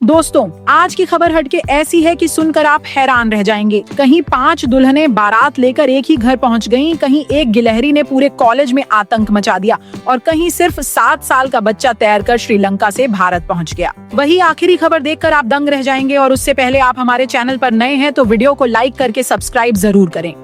दोस्तों, आज की खबर हटके ऐसी है कि सुनकर आप हैरान रह जाएंगे। कहीं 5 दुल्हनें बारात लेकर एक ही घर पहुंच गईं, कहीं एक गिलहरी ने पूरे कॉलेज में आतंक मचा दिया और कहीं सिर्फ 7 साल का बच्चा तैरकर श्रीलंका से भारत पहुंच गया। वही आखिरी खबर देखकर आप दंग रह जाएंगे और उससे पहले आप हमारे चैनल पर नए हैं तो वीडियो को लाइक करके सब्सक्राइब जरूर करें।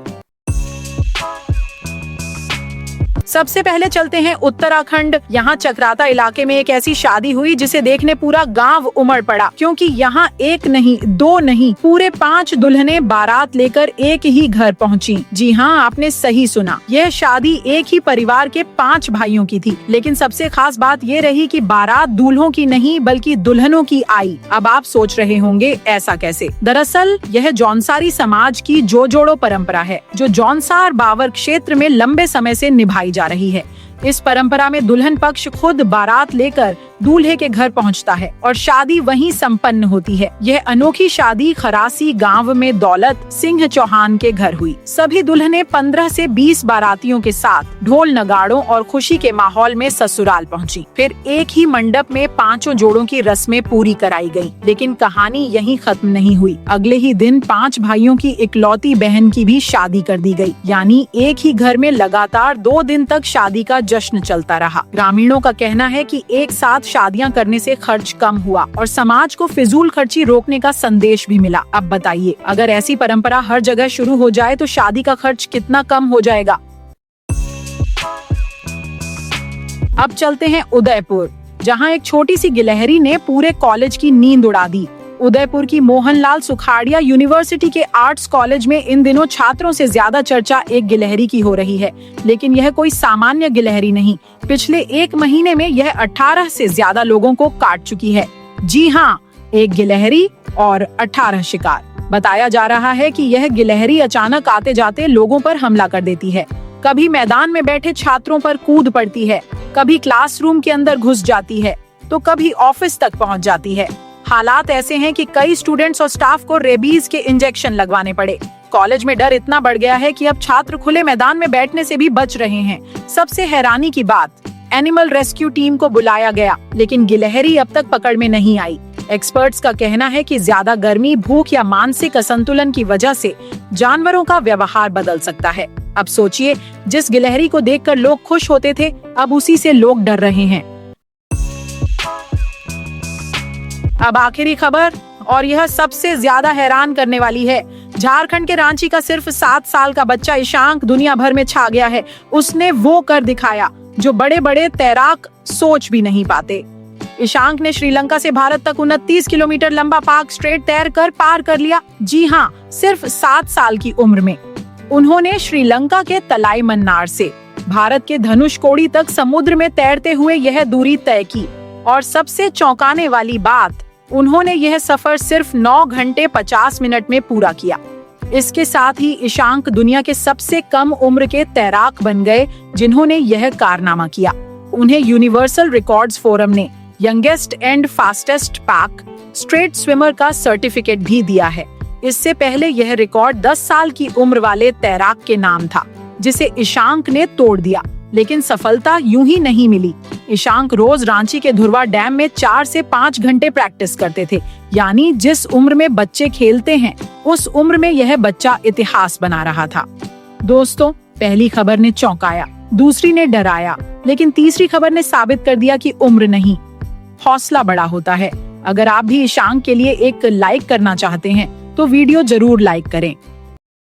सबसे पहले चलते हैं उत्तराखंड। यहाँ चक्राता इलाके में एक ऐसी शादी हुई जिसे देखने पूरा गांव उमड़ पड़ा, क्योंकि यहाँ एक नहीं, 2 नहीं, पूरे 5 दुल्हनें बारात लेकर एक ही घर पहुँची। जी हाँ, आपने सही सुना। यह शादी एक ही परिवार के 5 भाइयों की थी, लेकिन सबसे खास बात ये रही कि बारात दूल्हों की नहीं बल्कि दुल्हनों की आई। अब आप सोच रहे होंगे ऐसा कैसे? दरअसल यह जौनसारी समाज की जोड़ो परंपरा है, जो जौनसार बावर क्षेत्र में लंबे समय से निभाई जा रही है। इस परंपरा में दुल्हन पक्ष खुद बारात लेकर दूल्हे के घर पहुंचता है और शादी वहीं संपन्न होती है। यह अनोखी शादी खरासी गांव में दौलत सिंह चौहान के घर हुई। सभी दुल्हनें 15 से 20 बारातियों के साथ ढोल नगाड़ों और खुशी के माहौल में ससुराल पहुंची। फिर एक ही मंडप में 5 जोड़ों की रस्में पूरी कराई गयी। लेकिन कहानी यहीं खत्म नहीं हुई। अगले ही दिन 5 भाइयों की इकलौती बहन की भी शादी कर दी गयी। यानी एक ही घर में लगातार 2 दिन तक शादी का जश्न चलता रहा। ग्रामीणों का कहना है कि एक साथ शादियां करने से खर्च कम हुआ और समाज को फिजूल खर्ची रोकने का संदेश भी मिला। अब बताइए, अगर ऐसी परंपरा हर जगह शुरू हो जाए तो शादी का खर्च कितना कम हो जाएगा। अब चलते हैं उदयपुर, जहां एक छोटी सी गिलहरी ने पूरे कॉलेज की नींद उड़ा दी। उदयपुर की मोहनलाल सुखाड़िया यूनिवर्सिटी के आर्ट्स कॉलेज में इन दिनों छात्रों से ज्यादा चर्चा एक गिलहरी की हो रही है। लेकिन यह कोई सामान्य गिलहरी नहीं। पिछले 1 महीने में यह 18 से ज्यादा लोगों को काट चुकी है। जी हाँ, एक गिलहरी और 18 शिकार। बताया जा रहा है कि यह गिलहरी अचानक आते जाते लोगों पर हमला कर देती है। कभी मैदान में बैठे छात्रों पर कूद पड़ती है, कभी क्लासरूम के अंदर घुस जाती है, तो कभी ऑफिस तक पहुँच जाती है। हालात ऐसे हैं कि कई स्टूडेंट्स और स्टाफ को रेबीज के इंजेक्शन लगवाने पड़े। कॉलेज में डर इतना बढ़ गया है कि अब छात्र खुले मैदान में बैठने से भी बच रहे हैं। सबसे हैरानी की बात, एनिमल रेस्क्यू टीम को बुलाया गया, लेकिन गिलहरी अब तक पकड़ में नहीं आई। एक्सपर्ट्स का कहना है कि ज्यादा गर्मी, भूख या मानसिक असंतुलन की वजह से जानवरों का व्यवहार बदल सकता है। अब सोचिए, जिस गिलहरी को देखकर लोग खुश होते थे, अब उसी से लोग डर रहे हैं। अब आखिरी खबर, और यह सबसे ज्यादा हैरान करने वाली है। झारखंड के रांची का सिर्फ 7 साल का बच्चा ईशांक दुनिया भर में छा गया है। उसने वो कर दिखाया जो बड़े बड़े तैराक सोच भी नहीं पाते। ईशांक ने श्रीलंका से भारत तक 29 किलोमीटर लंबा पाक स्ट्रेट तैर कर पार कर लिया। जी हाँ, सिर्फ 7 साल की उम्र में। उन्होंने श्रीलंका के तलाईमन्नार से भारत के धनुषकोडी तक समुद्र में तैरते हुए यह दूरी तय की। और सबसे चौंकाने वाली बात, उन्होंने यह सफर सिर्फ 9 घंटे 50 मिनट में पूरा किया। इसके साथ ही ईशांक दुनिया के सबसे कम उम्र के तैराक बन गए जिन्होंने यह कारनामा किया। उन्हें यूनिवर्सल रिकॉर्ड्स फोरम ने यंगेस्ट एंड फास्टेस्ट पाक स्ट्रेट स्विमर का सर्टिफिकेट भी दिया है। इससे पहले यह रिकॉर्ड 10 साल की उम्र वाले तैराक के नाम था, जिसे ईशांक ने तोड़ दिया। लेकिन सफलता यूं ही नहीं मिली। ईशांक रोज रांची के धुरवा डैम में 4 से 5 घंटे प्रैक्टिस करते थे। यानी जिस उम्र में बच्चे खेलते हैं, उस उम्र में यह बच्चा इतिहास बना रहा था। दोस्तों, पहली खबर ने चौंकाया, दूसरी ने डराया, लेकिन तीसरी खबर ने साबित कर दिया कि उम्र नहीं, हौसला बड़ा होता है। अगर आप भी ईशांक के लिए एक लाइक करना चाहते हैं तो वीडियो जरूर लाइक करें।